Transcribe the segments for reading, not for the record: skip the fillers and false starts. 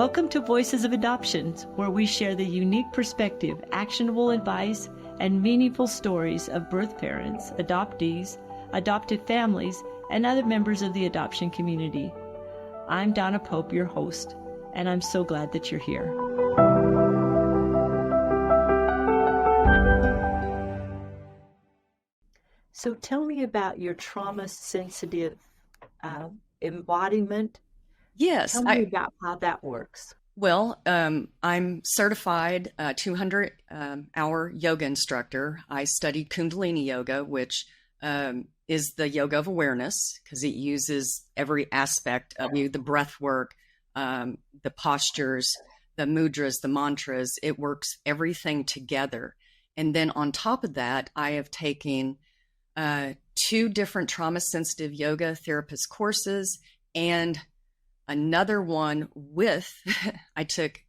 Welcome to Voices of Adoptions, where we share the unique perspective, actionable advice, and meaningful stories of birth parents, adoptees, adopted families, and other members of the adoption community. I'm Donna Pope, your host, and I'm so glad that you're here. So tell me about your trauma-sensitive embodiment. Yes. Tell me about how that works. Well, I'm certified 200-hour yoga instructor. I studied Kundalini yoga, which is the yoga of awareness, because it uses every aspect of you, the breath work, the postures, the mudras, the mantras. It works everything together. And then on top of that, I have taken 2 different trauma-sensitive yoga therapist courses and another one with, I took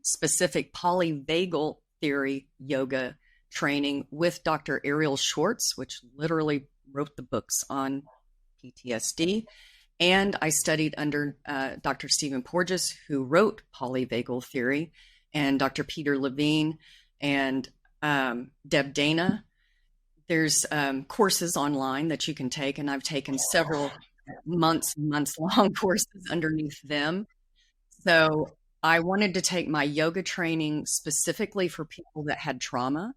specific polyvagal theory yoga training with Dr. Ariel Schwartz, which literally wrote the books on PTSD. And I studied under Dr. Stephen Porges, who wrote polyvagal theory, and Dr. Peter Levine and Deb Dana. There's courses online that you can take, and I've taken several months long courses underneath them. So I wanted to take my yoga training specifically for people that had trauma,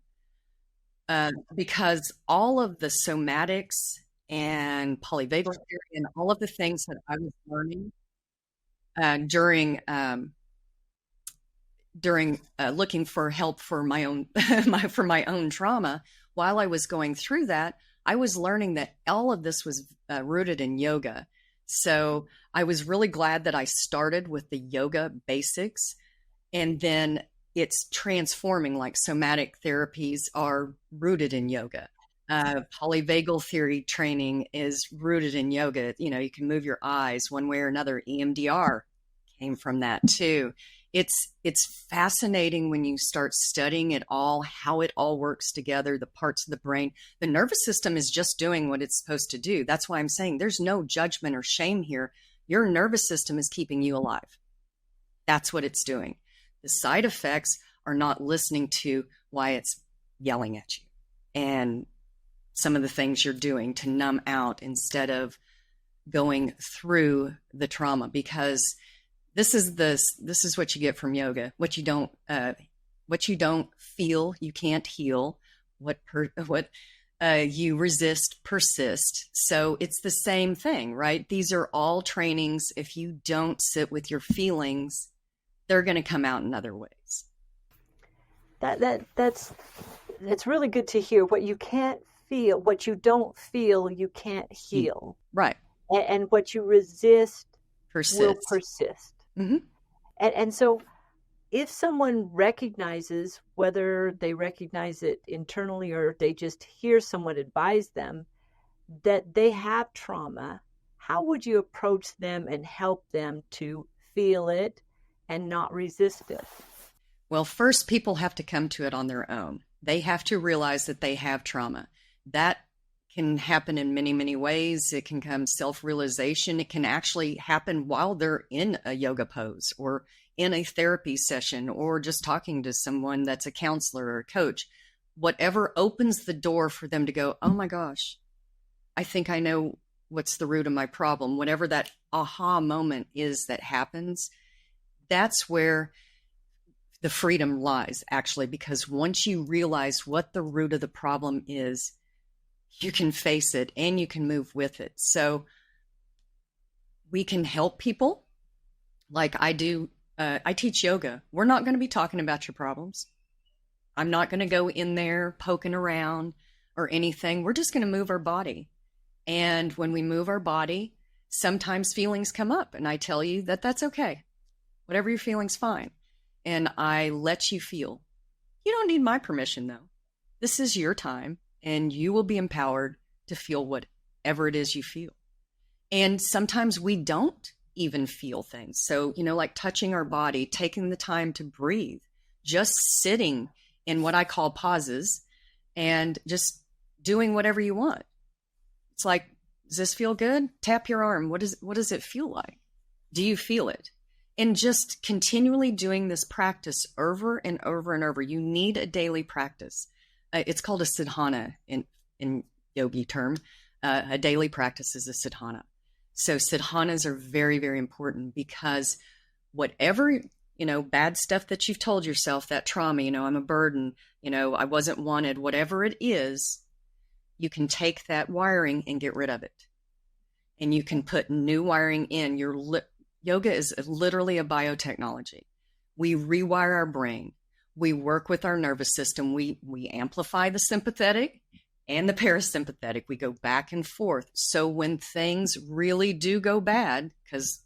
because all of the somatics and polyvagal theory and all of the things that I was learning during looking for help for my own for my own trauma, while I was going through that, I was learning that all of this was rooted in yoga. So I was really glad that I started with the yoga basics, and then it's transforming, like somatic therapies are rooted in yoga. Polyvagal theory training is rooted in yoga. You know, you can move your eyes one way or another. EMDR came from that too. It's fascinating when you start studying it all, how it all works together, the parts of the brain. The nervous system is just doing what it's supposed to do. That's why I'm saying there's no judgment or shame here. Your nervous system is keeping you alive. That's what it's doing. The side effects are not listening to why it's yelling at you and some of the things you're doing to numb out instead of going through the trauma, because this is what you get from yoga. What you don't feel, you can't heal. What you resist, persist. So it's the same thing, right? These are all trainings. If you don't sit with your feelings, they're going to come out in other ways. That's really good to hear. What you can't feel, what you don't feel, you can't heal. Right. And what you resist will persist. Mm-hmm. And so if someone recognizes, whether they recognize it internally or they just hear someone advise them that they have trauma, how would you approach them and help them to feel it and not resist it? Well, first, people have to come to it on their own. They have to realize that they have trauma. That can happen in many, many ways. It can come self-realization. It can actually happen while they're in a yoga pose or in a therapy session or just talking to someone that's a counselor or a coach. Whatever opens the door for them to go, oh my gosh, I think I know what's the root of my problem. Whatever that aha moment is that happens, that's where the freedom lies, actually, because once you realize what the root of the problem is, you can face it and you can move with it. So we can help people like I do. I teach yoga. We're not going to be talking about your problems. I'm not going to go in there poking around or anything. We're just going to move our body. And when we move our body, sometimes feelings come up, and I tell you that that's okay. Whatever you're feeling's fine. And I let you feel. You don't need my permission, though. This is your time. And you will be empowered to feel whatever it is you feel. And sometimes we don't even feel things. So, like touching our body, taking the time to breathe, just sitting in what I call pauses and just doing whatever you want. It's like, does this feel good? Tap your arm. What does it feel like? Do you feel it? And just continually doing this practice over and over and over. You need a daily practice. It's called a sadhana in yogi term. A daily practice is a sadhana. So sadhanas are very, very important, because whatever, bad stuff that you've told yourself, that trauma, I'm a burden, I wasn't wanted, whatever it is, you can take that wiring and get rid of it. And you can put new wiring in. Yoga is literally a biotechnology. We rewire our brain. We work with our nervous system. We amplify the sympathetic and the parasympathetic. We go back and forth. So when things really do go bad, because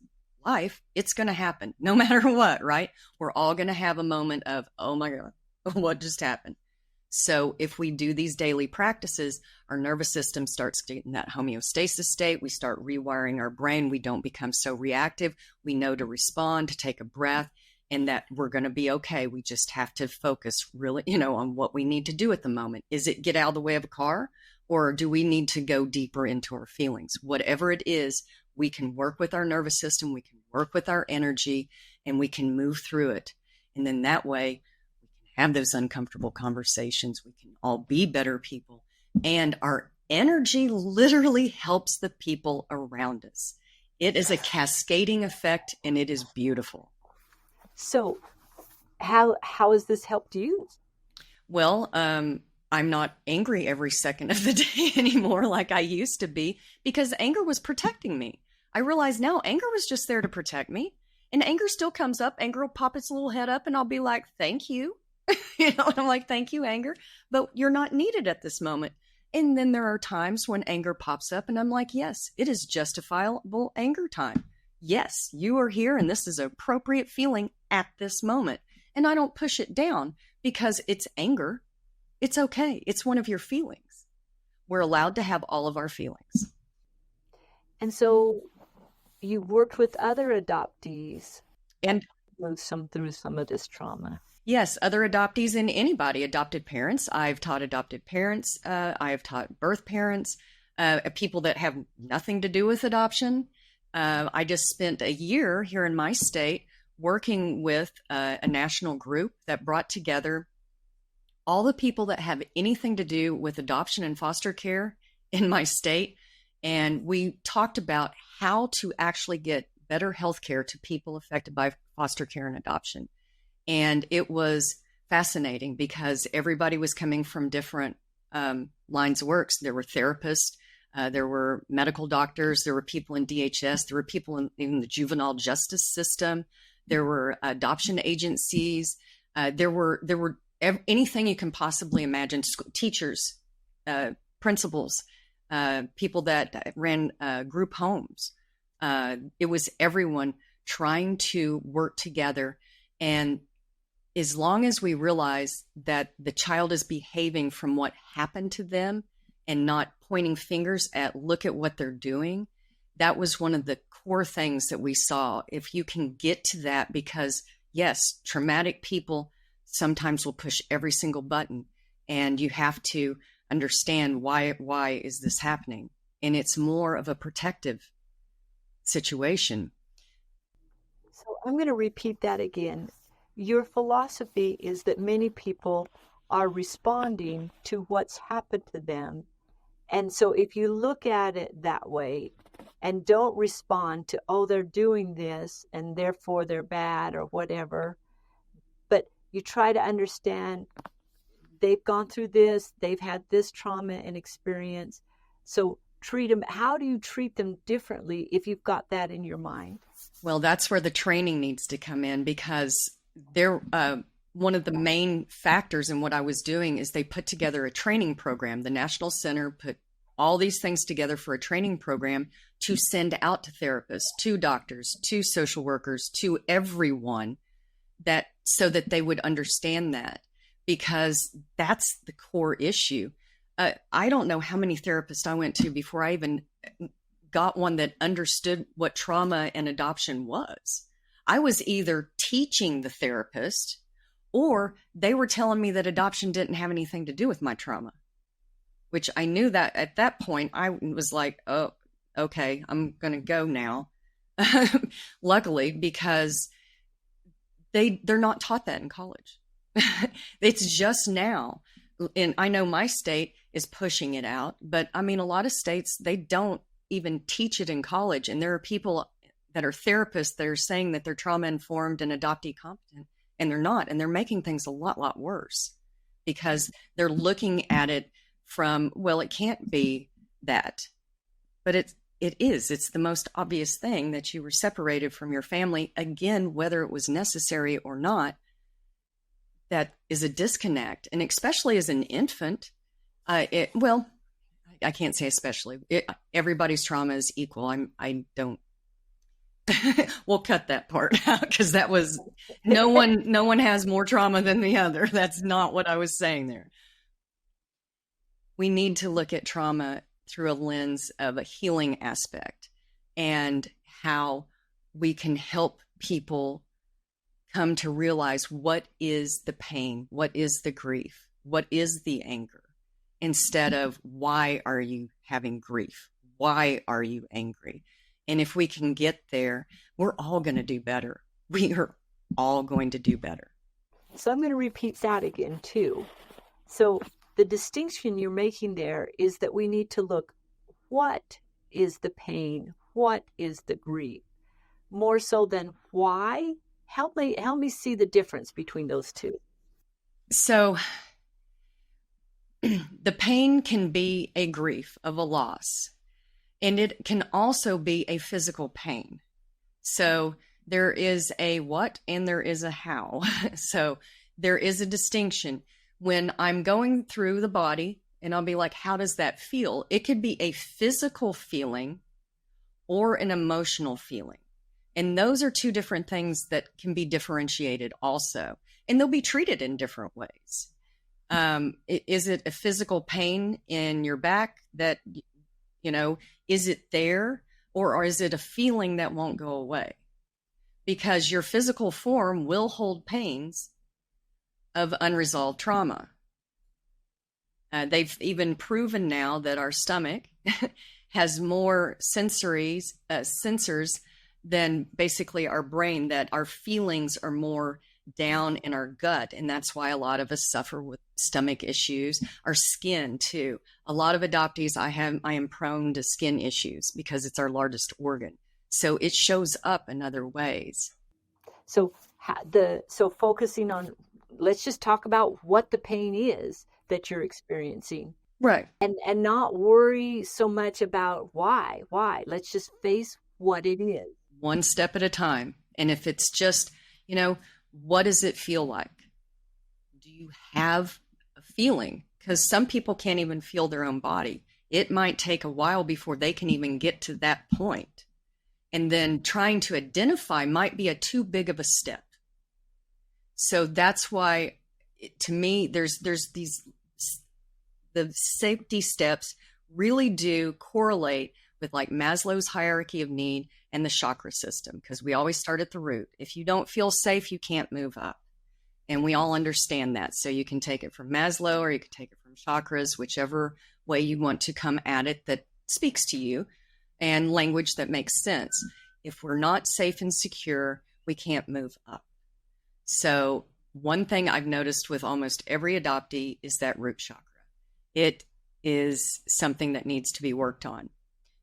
life, it's going to happen no matter what, right? We're all going to have a moment of, oh my God, what just happened? So if we do these daily practices, our nervous system starts getting that homeostasis state. We start rewiring our brain. We don't become so reactive. We know to respond, to take a breath, and that we're going to be okay. We just have to focus really, on what we need to do at the moment. Is it get out of the way of a car, or do we need to go deeper into our feelings? Whatever it is, we can work with our nervous system. We can work with our energy, and we can move through it. And then that way, have those uncomfortable conversations. We can all be better people. And our energy literally helps the people around us. It is a cascading effect, and it is beautiful. So how has this helped you? Well, I'm not angry every second of the day anymore like I used to be, because anger was protecting me. I realize now anger was just there to protect me. And anger still comes up. Anger will pop its little head up, and I'll be like, thank you. And I'm like, thank you, anger, but you're not needed at this moment. And then there are times when anger pops up, and I'm like, yes, it is justifiable anger time. Yes, you are here, and this is an appropriate feeling at this moment. And I don't push it down because it's anger. It's okay. It's one of your feelings. We're allowed to have all of our feelings. And so you worked with other adoptees and through some of this trauma. Yes, other adoptees and anybody, adopted parents. I've taught adopted parents. I have taught birth parents, people that have nothing to do with adoption. I just spent a year here in my state working with a national group that brought together all the people that have anything to do with adoption and foster care in my state. And we talked about how to actually get better health care to people affected by foster care and adoption. And it was fascinating because everybody was coming from different lines of work. There were therapists, there were medical doctors, there were people in DHS, there were people in the juvenile justice system, there were adoption agencies, there were anything you can possibly imagine, teachers, principals, people that ran group homes. It was everyone trying to work together. And as long as we realize that the child is behaving from what happened to them and not pointing fingers at, look at what they're doing, that was one of the core things that we saw. If you can get to that, because yes, traumatic people sometimes will push every single button, and you have to understand why is this happening? And it's more of a protective situation. So I'm going to repeat that again. Your philosophy is that many people are responding to what's happened to them. And so if you look at it that way and don't respond to, oh, they're doing this and therefore they're bad or whatever, but you try to understand they've gone through this, they've had this trauma and experience. So treat them. How do you treat them differently if you've got that in your mind? Well, that's where the training needs to come in, because they're one of the main factors in what I was doing is they put together a training program. The National Center put all these things together for a training program to send out to therapists, to doctors, to social workers, to everyone, that so that they would understand that, because that's the core issue. I don't know how many therapists I went to before I even got one that understood what trauma and adoption was. I was either teaching the therapist or they were telling me that adoption didn't have anything to do with my trauma, which I knew that at that point I was like, oh, okay, I'm going to go now. Luckily, because they're not taught that in college. It's just now. And I know my state is pushing it out, but I mean, a lot of states, they don't even teach it in college. And there are people that are therapists that are saying that they're trauma informed and adoptee competent, and they're not. And they're making things a lot worse because they're looking at it from, well, it can't be that, but it is. It's the most obvious thing that you were separated from your family. Again, whether it was necessary or not, that is a disconnect. And especially as an infant, well, I can't say especially. Everybody's trauma is equal. I don't. We'll cut that part out because that was no one has more trauma than the other. That's not what I was saying there. We need to look at trauma through a lens of a healing aspect and how we can help people come to realize what is the pain, what is the grief, what is the anger, instead of why are you having grief? Why are you angry? And if we can get there, we're all going to do better. We are all going to do better. So I'm going to repeat that again too. So the distinction you're making there is that we need to look, what is the pain? What is the grief? More so than why? Help me see the difference between those two. So the pain can be a grief of a loss, and it can also be a physical pain. So there is a what and there is a how. So there is a distinction. When I'm going through the body and I'll be like, how does that feel? It could be a physical feeling or an emotional feeling. And those are two different things that can be differentiated also. And they'll be treated in different ways. Is it a physical pain in your back that, is it there? Or is it a feeling that won't go away? Because your physical form will hold pains of unresolved trauma. They've even proven now that our stomach has more sensors than basically our brain, that our feelings are more down in our gut. And that's why a lot of us suffer with stomach issues, our skin too. A lot of adoptees, I am prone to skin issues because it's our largest organ. So it shows up in other ways. So focusing on, let's just talk about what the pain is that you're experiencing. Right. And not worry so much about why. Let's just face what it is. One step at a time. And if it's just, what does it feel like? Do you have a feeling? Because some people can't even feel their own body. It might take a while before they can even get to that point. And then trying to identify might be too big of a step. So that's why, to me, there's the safety steps really do correlate with like Maslow's hierarchy of need and the chakra system, because we always start at the root. If you don't feel safe, you can't move up. And we all understand that. So you can take it from Maslow or you can take it from chakras, whichever way you want to come at it that speaks to you and language that makes sense. If we're not safe and secure, we can't move up. So one thing I've noticed with almost every adoptee is that root chakra. It is something that needs to be worked on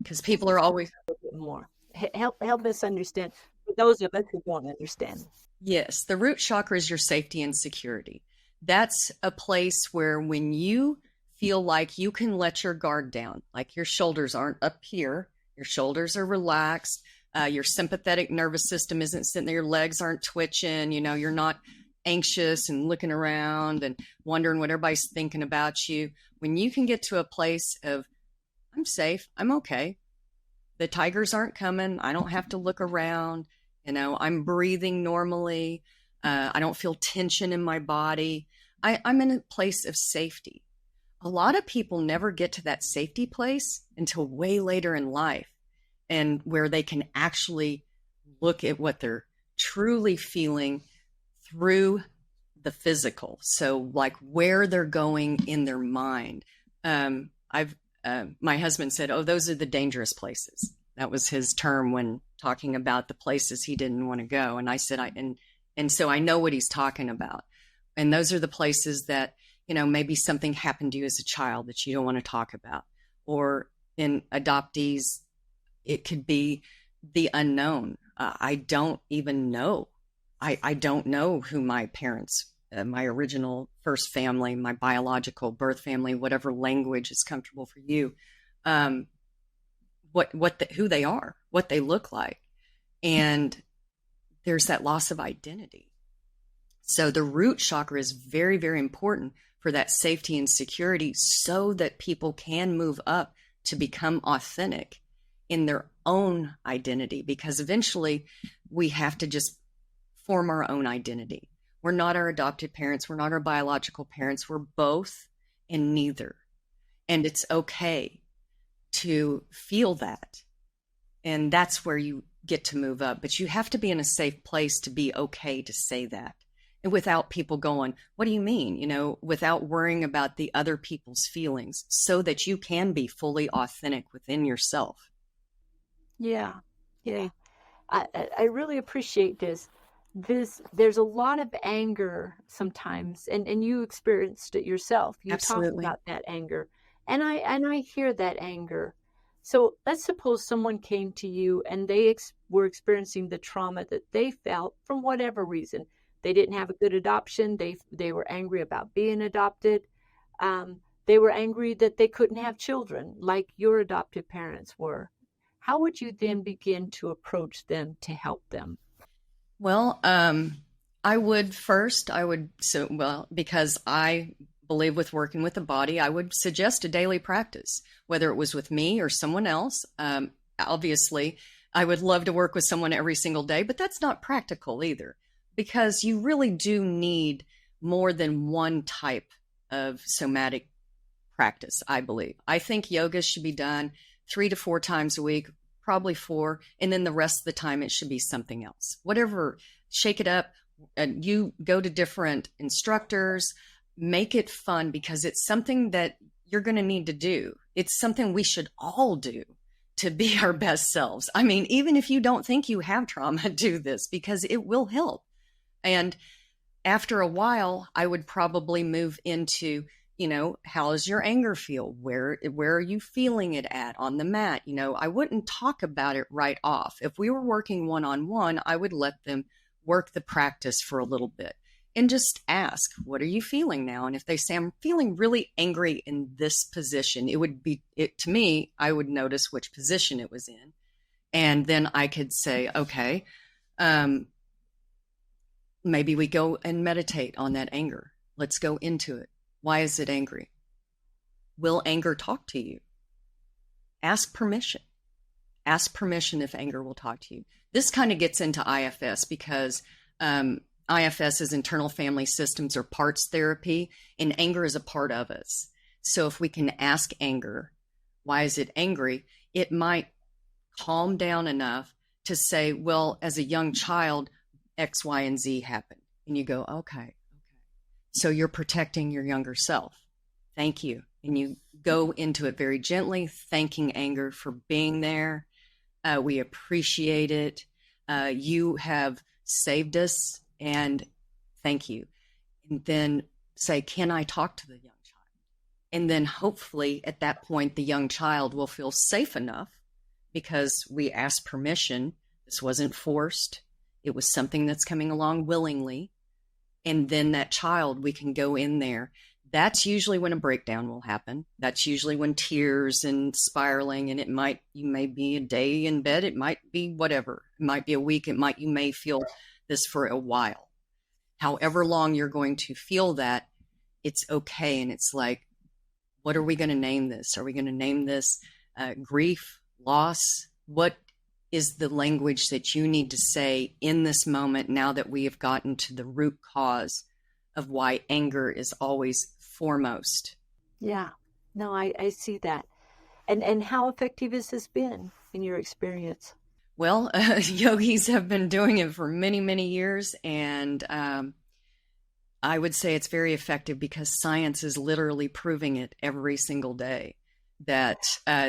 because people are always a little bit more. Help us understand, for those of us who don't understand. Yes, the root chakra is your safety and security. That's a place where when you feel like you can let your guard down, like your shoulders aren't up here, your shoulders are relaxed, your sympathetic nervous system isn't sitting there, your legs aren't twitching, you're not anxious and looking around and wondering what everybody's thinking about you. When you can get to a place of, I'm safe, I'm okay. The tigers aren't coming. I don't have to look around. I'm breathing normally. I don't feel tension in my body. I'm in a place of safety. A lot of people never get to that safety place until way later in life, and where they can actually look at what they're truly feeling through the physical. So like where they're going in their mind. My husband said, oh, those are the dangerous places. That was his term when talking about the places he didn't want to go. And I said, and And so I know what he's talking about. And those are the places that, maybe something happened to you as a child that you don't want to talk about. Or in adoptees, it could be the unknown. I don't even know. I don't know who my parents, my original first family, my biological birth family, whatever language is comfortable for you, who they are, what they look like. And there's that loss of identity. So the root chakra is very, very important for that safety and security so that people can move up to become authentic in their own identity, because eventually we have to just form our own identity. We're not our adopted parents. We're not our biological parents. We're both and neither. And it's okay to feel that. And that's where you get to move up. But you have to be in a safe place to be okay to say that. And without people going, what do you mean? Without worrying about the other people's feelings, so that you can be fully authentic within yourself. Yeah. Yeah. I really appreciate this. There's a lot of anger sometimes, and you experienced it yourself. You talk Absolutely. about that anger, and I hear that anger. So let's suppose someone came to you and they were experiencing the trauma that they felt from whatever reason. They didn't have a good adoption. They were angry about being adopted. They were angry that they couldn't have children like your adoptive parents were. How would you then begin to approach them to help them? Well, because I believe with working with the body, I would suggest a daily practice, whether it was with me or someone else. Obviously, I would love to work with someone every single day, but that's not practical either, because you really do need more than one type of somatic practice, I believe. I think yoga should be done 3 to 4 times a week, probably 4, and then the rest of the time it should be something else. Whatever, shake it up. You go to different instructors, make it fun, because it's something that you're going to need to do. It's something we should all do to be our best selves. I mean, even if you don't think you have trauma, do this, because it will help. And after a while, I would probably move into, how does your anger feel? Where are you feeling it at on the mat? I wouldn't talk about it right off. If we were working one-on-one, I would let them work the practice for a little bit and just ask, what are you feeling now? And if they say, I'm feeling really angry in this position, to me, I would notice which position it was in. And then I could say, okay, maybe we go and meditate on that anger. Let's go into it. Why is it angry? Will anger talk to you? Ask permission. Ask permission if anger will talk to you. This kind of gets into IFS, because IFS is internal family systems or parts therapy, and anger is a part of us. So if we can ask anger, why is it angry? It might calm down enough to say, well, as a young child, X, Y, and Z happened. And you go, okay. So you're protecting your younger self. Thank you. And you go into it very gently, thanking anger for being there. We appreciate it. You have saved us, and thank you. And then say, can I talk to the young child? And then hopefully at that point, the young child will feel safe enough, because we asked permission. This wasn't forced. It was something that's coming along willingly. And then that child, we can go in there. That's usually when a breakdown will happen. That's usually when tears and spiraling, and you may be a day in bed. It might be whatever. It might be a week. You may feel this for a while. However long you're going to feel that, it's okay. And it's like, what are we going to name this? Are we going to name this grief, loss? What is the language that you need to say in this moment, now that we have gotten to the root cause of why anger is always foremost? Yeah, no, I see that. And how effective has this been in your experience? Well, yogis have been doing it for many, many years. And I would say it's very effective, because science is literally proving it every single day, that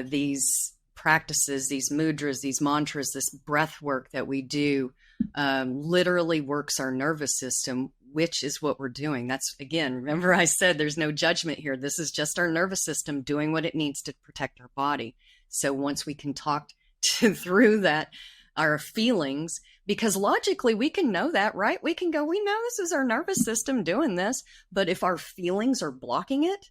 these practices, these mudras, these mantras, this breath work that we do literally works our nervous system, which is what we're doing. That's, again, remember I said there's no judgment here. This is just our nervous system doing what it needs to protect our body. So once we can talk through that, our feelings, because logically we can know that, right? We can go, we know this is our nervous system doing this, but if our feelings are blocking it,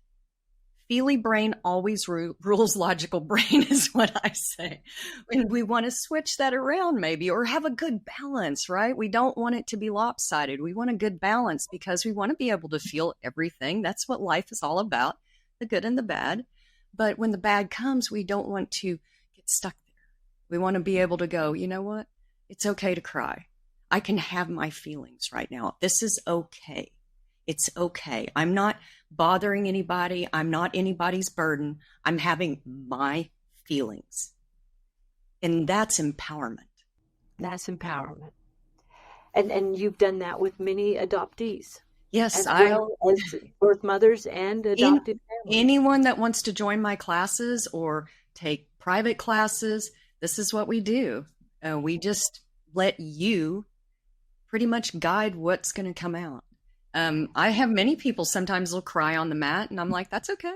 feely brain always rules logical brain is what I say. And we want to switch that around maybe, or have a good balance, right? We don't want it to be lopsided. We want a good balance because we want to be able to feel everything. That's what life is all about, the good and the bad. But when the bad comes, we don't want to get stuck there. We want to be able to go, you know what? It's okay to cry. I can have my feelings right now. This is okay. It's okay. I'm not bothering anybody. I'm not anybody's burden. I'm having my feelings. And that's empowerment. That's empowerment. And you've done that with many adoptees. Yes, as well as birth mothers and adopted families. Anyone that wants to join my classes or take private classes, this is what we do. We just let you pretty much guide what's going to come out. I have many people sometimes will cry on the mat, and I'm like, that's okay.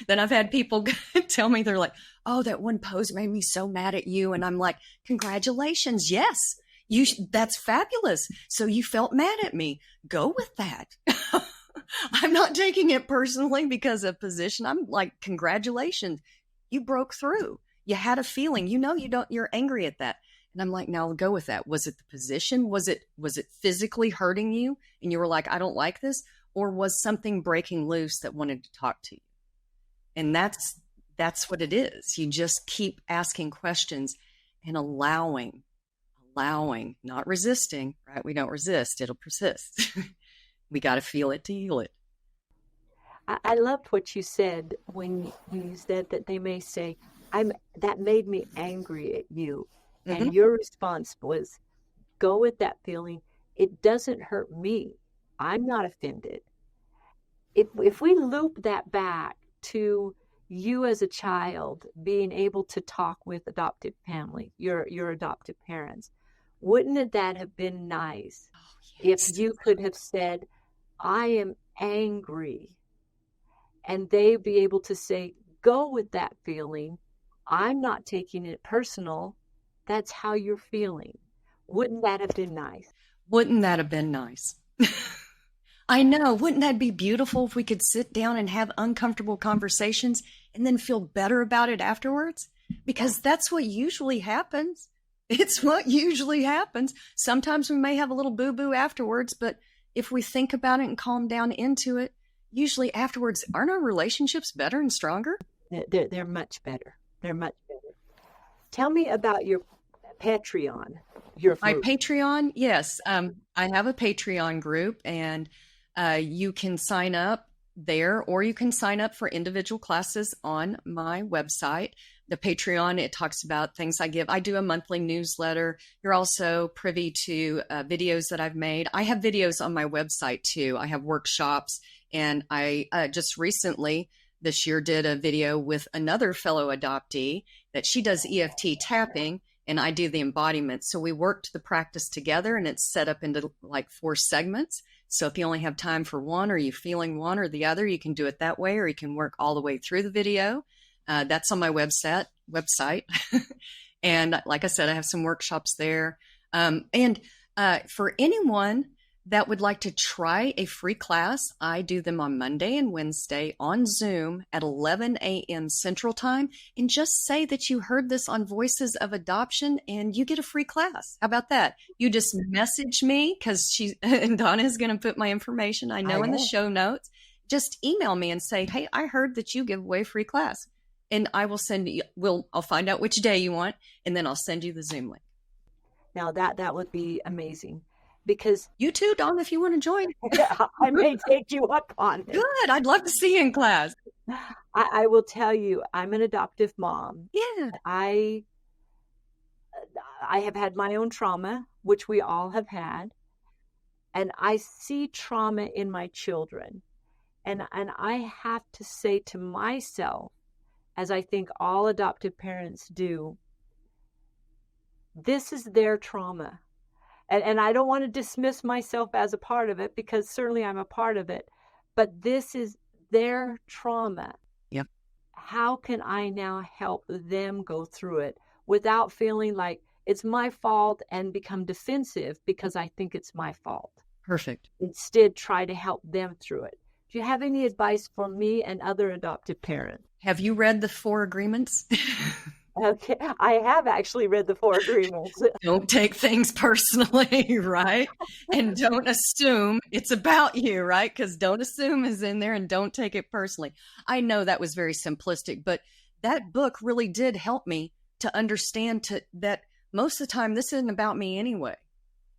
Then I've had people tell me, they're like, oh, that one pose made me so mad at you. And I'm like, congratulations. Yes, that's fabulous. So you felt mad at me. Go with that. I'm not taking it personally because of position. I'm like, congratulations. You broke through. You had a feeling, you're angry at that. And I'm like, now I'll go with that. Was it the position? Was it physically hurting you? And you were like, I don't like this? Or was something breaking loose that wanted to talk to you? And that's what it is. You just keep asking questions and allowing, not resisting, right? We don't resist. It'll persist. We got to feel it to heal it. I loved what you said when you said that they may say, that made me angry at you. Mm-hmm. And your response was, go with that feeling. It doesn't hurt me. I'm not offended. If we loop that back to you as a child being able to talk with adoptive family, your adoptive parents, wouldn't that have been nice? Oh, yes. If you could have said, I am angry, and they be able to say, go with that feeling. I'm not taking it personal. That's how you're feeling. Wouldn't that have been nice? Wouldn't that have been nice? I know. Wouldn't that be beautiful if we could sit down and have uncomfortable conversations and then feel better about it afterwards? Because that's what usually happens. It's what usually happens. Sometimes we may have a little boo-boo afterwards, but if we think about it and calm down into it, usually afterwards, aren't our relationships better and stronger? They're much better. They're much better. Tell me about your Patreon. My Patreon, yes. I have a Patreon group, and you can sign up there, or you can sign up for individual classes on my website. The Patreon, it talks about things I give. I do a monthly newsletter. You're also privy to videos that I've made. I have videos on my website too. I have workshops, and I just recently this year did a video with another fellow adoptee that she does EFT tapping, and I do the embodiment. So we worked the practice together, and it's set up into like 4 segments. So if you only have time for one, or you're feeling one or the other, you can do it that way, or you can work all the way through the video. That's on my website. And like I said, I have some workshops there. And for anyone that would like to try a free class, I do them on Monday and Wednesday on Zoom at 11 a.m. Central Time. And just say that you heard this on Voices of Adoption, and you get a free class. How about that? You just message me, because and Donna is going to put my information, I know, in the show notes. Just email me and say, hey, I heard that you give away free class. And I will send you, I'll find out which day you want, and then I'll send you the Zoom link. Now that would be amazing. Because you too, Dawn, if you want to join. I may take you up on it. Good. I'd love to see you in class. I will tell you, I'm an adoptive mom. Yeah. I have had my own trauma, which we all have had. And I see trauma in my children. And I have to say to myself as I think all adoptive parents do, this is their trauma. And I don't want to dismiss myself as a part of it, because certainly I'm a part of it, but this is their trauma. Yep. How can I now help them go through it without feeling like it's my fault and become defensive because I think it's my fault? Perfect. Instead, try to help them through it. Do you have any advice for me and other adoptive parents? Have you read the 4 agreements? Okay, I have actually read the 4 agreements. Don't take things personally, right? And don't assume it's about you, right? Because don't assume is in there, and don't take it personally. I know that was very simplistic, but that book really did help me to understand that most of the time this isn't about me anyway.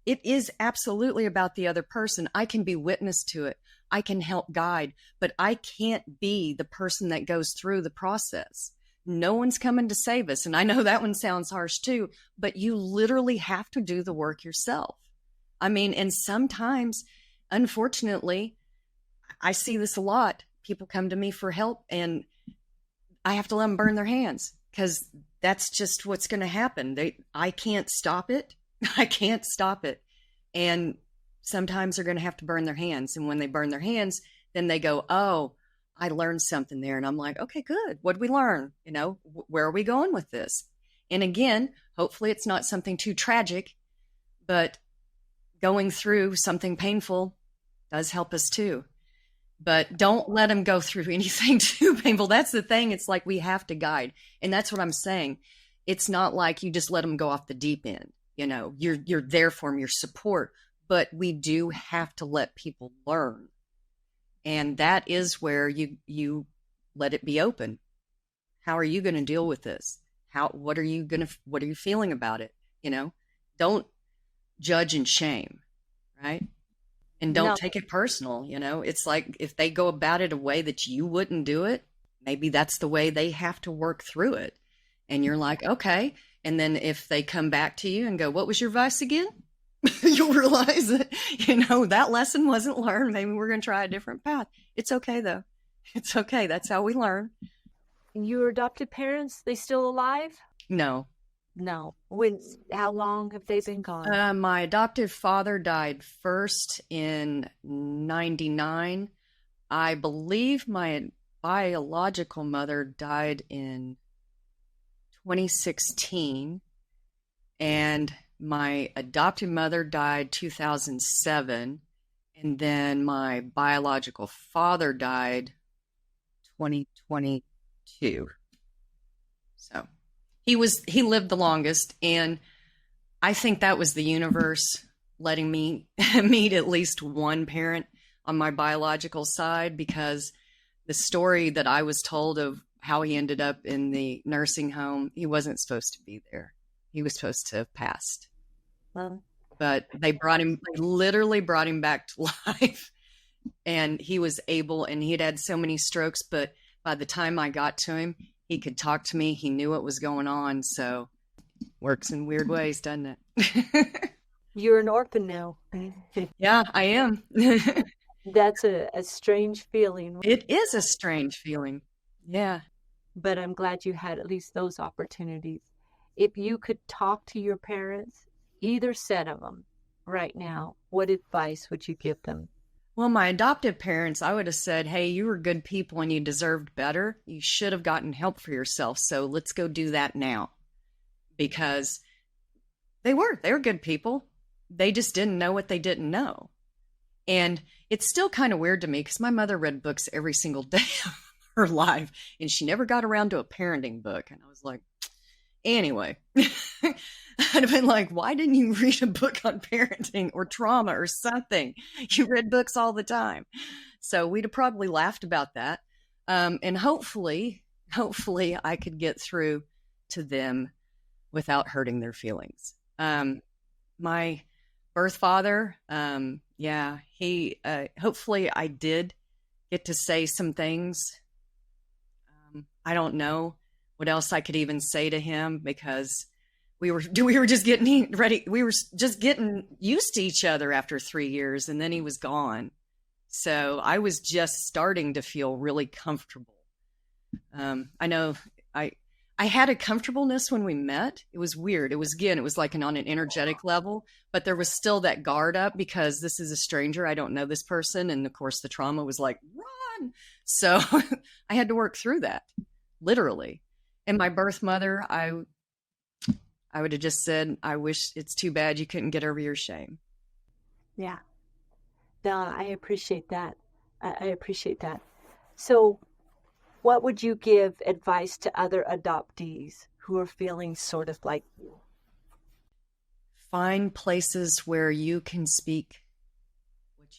It is absolutely about the other person. I can be witness to it. I can help guide, but I can't be the person that goes through the process. No one's coming to save us. And I know that one sounds harsh too, but you literally have to do the work yourself. I mean, and sometimes, unfortunately, I see this a lot. People come to me for help and I have to let them burn their hands, because that's just what's going to happen. I can't stop it. I can't stop it. And sometimes they're going to have to burn their hands. And when they burn their hands, then they go, oh, I learned something there. And I'm like, okay, good. What did we learn? You know, where are we going with this? And again, hopefully it's not something too tragic, but going through something painful does help us too. But don't let them go through anything too painful. That's the thing. It's like we have to guide. And that's what I'm saying. It's not like you just let them go off the deep end. You know, you're there for them, your support, but we do have to let people learn. And that is where you let it be open. How are you going to deal with this? What are you feeling about it? You know, don't judge and shame, right? And don't take it personal. You know, it's like if they go about it a way that you wouldn't do it, maybe that's the way they have to work through it. And you're like, okay. And then if they come back to you and go, what was your advice again? You'll realize that, you know, that lesson wasn't learned. Maybe we're going to try a different path. It's okay, though. It's okay. That's how we learn. Your adopted parents, they still alive? No. No. How long have they been gone? My adoptive father died first in 1999. I believe my biological mother died in 2016. And my adopted mother died 2007, and then my biological father died 2022. So he lived the longest, and I think that was the universe letting me meet at least one parent on my biological side, because the story that I was told of how he ended up in the nursing home, he wasn't supposed to be there. He was supposed to have passed. But they literally brought him back to life, and he was able, and he had so many strokes, but by the time I got to him, he could talk to me. He knew what was going on. So works in weird ways, doesn't it? You're an orphan now. Yeah, I am. That's a strange feeling. It is a strange feeling. Yeah. But I'm glad you had at least those opportunities. If you could talk to your parents, either set of them right now, what advice would you give them? Well, my adoptive parents, I would have said, hey, you were good people and you deserved better. You should have gotten help for yourself. So let's go do that now. Because they were good people. They just didn't know what they didn't know. And it's still kind of weird to me because my mother read books every single day of her life, and she never got around to a parenting book. And I was like, anyway, I'd have been like, why didn't you read a book on parenting or trauma or something? You read books all the time. So we'd have probably laughed about that. And hopefully I could get through to them without hurting their feelings. My birth father, he, hopefully I did get to say some things. I don't know what else I could even say to him, because we were just getting ready. We were just getting used to each other after 3 years, and then he was gone. So I was just starting to feel really comfortable. I know I had a comfortableness when we met. It was weird. It was like on an energetic level, but there was still that guard up because this is a stranger. I don't know this person. And of course the trauma was like, run. So I had to work through that, literally. And my birth mother, I would have just said, I wish, it's too bad you couldn't get over your shame. Yeah. Donna, I appreciate that. I appreciate that. So what would you give advice to other adoptees who are feeling sort of like you? Find places where you can speak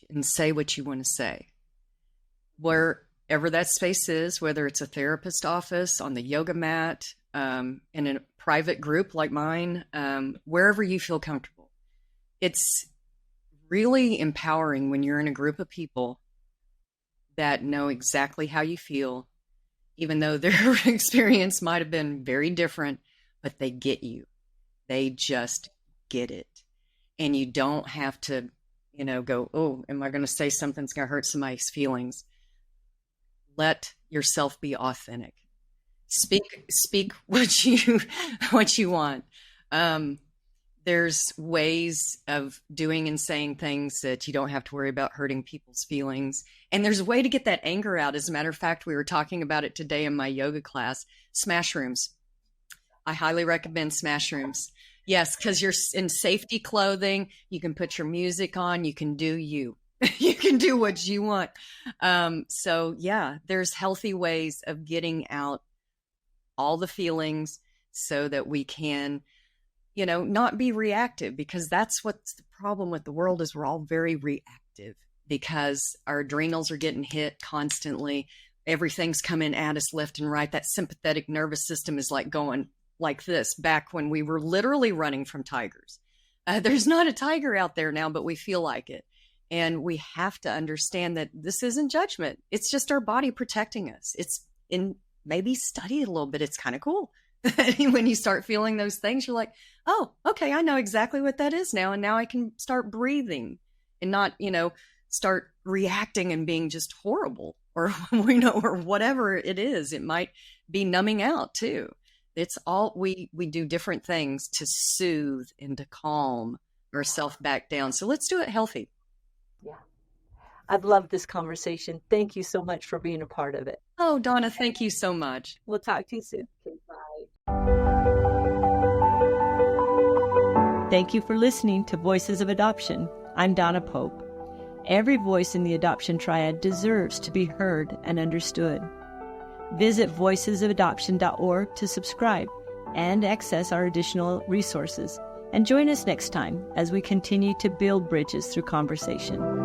and say what you want to say. Wherever that space is, whether it's a therapist office, on the yoga mat, in a private group like mine, wherever you feel comfortable. It's really empowering when you're in a group of people that know exactly how you feel, even though their experience might have been very different, but they get you. They just get it. And you don't have to, go, oh, am I going to say something's going to hurt somebody's feelings? Let yourself be authentic. Speak what you want. There's ways of doing and saying things that you don't have to worry about hurting people's feelings. And there's a way to get that anger out. As a matter of fact, we were talking about it today in my yoga class, smash rooms. I highly recommend smash rooms. Yes, because you're in safety clothing. You can put your music on. You can do you. You can do what you want. So yeah, there's healthy ways of getting out all the feelings so that we can not be reactive, because that's what's the problem with the world is we're all very reactive because our adrenals are getting hit constantly. Everything's coming at us left and right. That sympathetic nervous system is like going like this back when we were literally running from tigers. There's not a tiger out there now, but we feel like it. And we have to understand that this isn't judgment. It's just our body protecting us. It's maybe study it a little bit. It's kind of cool. When you start feeling those things, you're like, oh, okay, I know exactly what that is now. And now I can start breathing and not, start reacting and being just horrible or, or whatever it is. It might be numbing out too. It's all, we do different things to soothe and to calm ourselves back down. So let's do it healthy. Yeah. I've loved this conversation. Thank you so much for being a part of it. Oh, Donna, thank you so much. We'll talk to you soon. Okay, bye. Thank you for listening to Voices of Adoption. I'm Donna Pope. Every voice in the adoption triad deserves to be heard and understood. Visit voicesofadoption.org to subscribe and access our additional resources. And join us next time as we continue to build bridges through conversation.